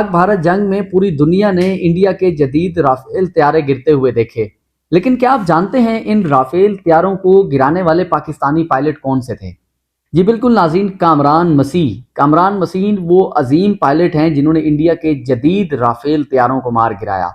पाक भारत जंग में पूरी दुनिया ने इंडिया के जदीद राफेल तैयारे गिरते हुए देखे, लेकिन क्या आप जानते हैं इन राफेल तैयारों को गिराने वाले पाकिस्तानी पायलट कौन से थे? जी बिल्कुल नाज़रीन, कामरान मसीह वो अजीम पायलट हैं जिन्होंने इंडिया के जदीद राफेल तैयारों को मार गिराया।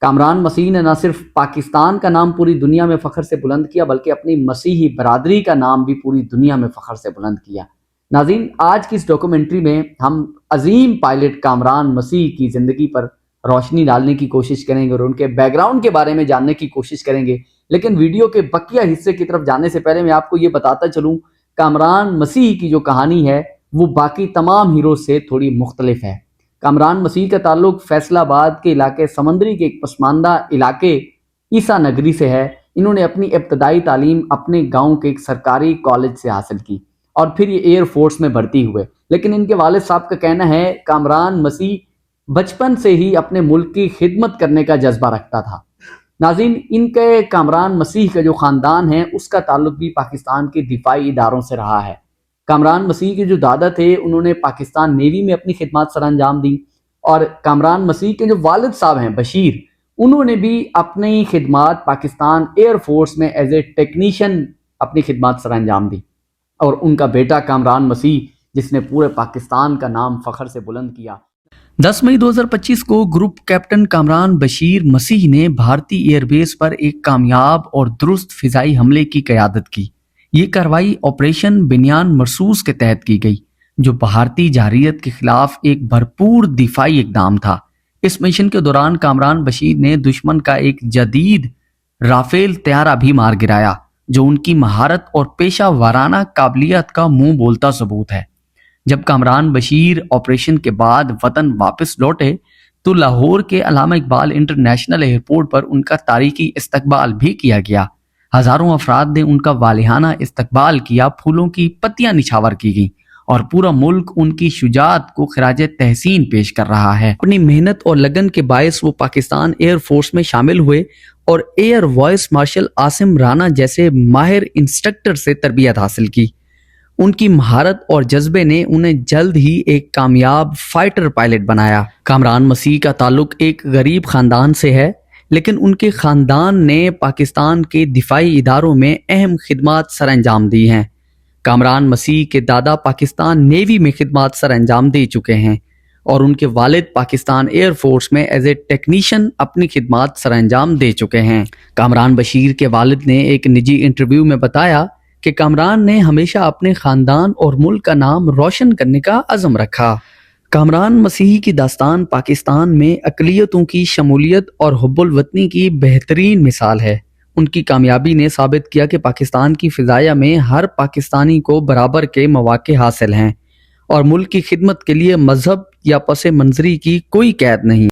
कामरान मसीह ने न सिर्फ पाकिस्तान का नाम पूरी दुनिया में फ़ख्र से बुलंद किया, बल्कि अपनी मसीही बरादरी का नाम भी पूरी दुनिया में फ़ख्र से बुलंद किया। नाज़रीन, आज की इस डॉक्यूमेंट्री में हम अजीम पायलट कामरान मसीह की ज़िंदगी पर रोशनी डालने की कोशिश करेंगे और उनके बैकग्राउंड के बारे में जानने की कोशिश करेंगे। लेकिन वीडियो के बकिया हिस्से की तरफ जाने से पहले मैं आपको ये बताता चलूँ, कामरान मसीह की जो कहानी है वो बाकी तमाम हीरो से थोड़ी मुख्तलिफ है। कामरान मसीह का ताल्लुक फैसलाबाद के इलाके समंदरी के एक पसमानदा इलाके ईसा नगरी से है। इन्होंने अपनी इब्तदाई तालीम अपने गांव के एक सरकारी कॉलेज से हासिल की और फिर ये एयर फोर्स में भर्ती हुए। लेकिन इनके वालिद साहब का कहना है कामरान मसीह बचपन से ही अपने मुल्क की खिदमत करने का जज्बा रखता था। नाज़रीन, इनके कामरान मसीह का जो ख़ानदान है उसका ताल्लुक भी पाकिस्तान के दिफाई इदारों से रहा है। कामरान मसीह के जो दादा थे उन्होंने पाकिस्तान नेवी में अपनी खिदमत सर अंजाम दी और कामरान मसीह के जो वालिद साहब हैं बशीर, उन्होंने भी अपनी खिदमत पाकिस्तान एयर फोर्स में एज ए टेक्नीशियन अपनी खिदमत सर अंजाम दी। और उनका बेटा कामरान मसीह जिसने पूरे पाकिस्तान का नाम फ़ख्र से बुलंद किया। 10 मई 2025 को ग्रुप कैप्टन कामरान बशीर मसीह ने भारतीय एयरबेस पर एक कामयाब और दुरुस्त फिजाई हमले की क़यादत की। ये कार्रवाई ऑपरेशन बिनियान मरसूस के तहत की गई, जो भारतीय जारियत के खिलाफ एक भरपूर दिफाई इक़दाम था। इस मिशन के दौरान कामरान बशीर ने दुश्मन का एक जदीद राफेल तैयारा भी मार गिराया, जो उनकी महारत और पेशा वाराना काबिलियत का मुंह बोलता सबूत है। जब कामरान बशीर ऑपरेशन के बाद वतन वापस लौटे तो लाहौर के अल्लामा इकबाल इंटरनेशनल एयरपोर्ट पर उनका तारीखी इस्तकबाल भी किया गया। हजारों अफराद ने उनका वालिहाना इस्तकबाल किया, फूलों की पत्तियां निछावर की गईं और पूरा मुल्क उनकी शुजाअत को खिराजे तहसीन पेश कर रहा है। अपनी मेहनत और लगन के बायस वो पाकिस्तान एयर फोर्स में शामिल हुए और air vice marshal Asim Rana जैसे माहिर इंस्ट्रक्टर से तरबियत हासिल की। उनकी महारत और जज्बे ने उन्हें जल्द ही एक कामयाब फाइटर पायलट बनाया। कामरान मसीह का ताल्लुक एक गरीब खानदान से है, लेकिन उनके खानदान ने पाकिस्तान के दिफाई इदारों में अहम खिदमत सर अंजाम दी हैं। कामरान मसीह के दादा पाकिस्तान नेवी में खिदमत सर अंजाम दे चुके हैं और उनके वालिद पाकिस्तान एयर फोर्स में एज ए टेक्नीशियन अपनी खिदमत सर अंजाम दे चुके हैं। कामरान बशीर के वालिद ने एक निजी इंटरव्यू में बताया कि कामरान ने हमेशा अपने खानदान और मुल्क का नाम रोशन करने का अज़म रखा। कामरान मसीह की दास्तान पाकिस्तान में अक़लियतों की शमूलियत और हुब्बुल वतनी की बेहतरीन मिसाल है। उनकी कामयाबी ने साबित किया कि पाकिस्तान की फ़िज़ाया में हर पाकिस्तानी को बराबर के मौक़े हासिल हैं और मुल्क की खिदमत के लिए मजहब या पस मंज़री की कोई कैद नहीं।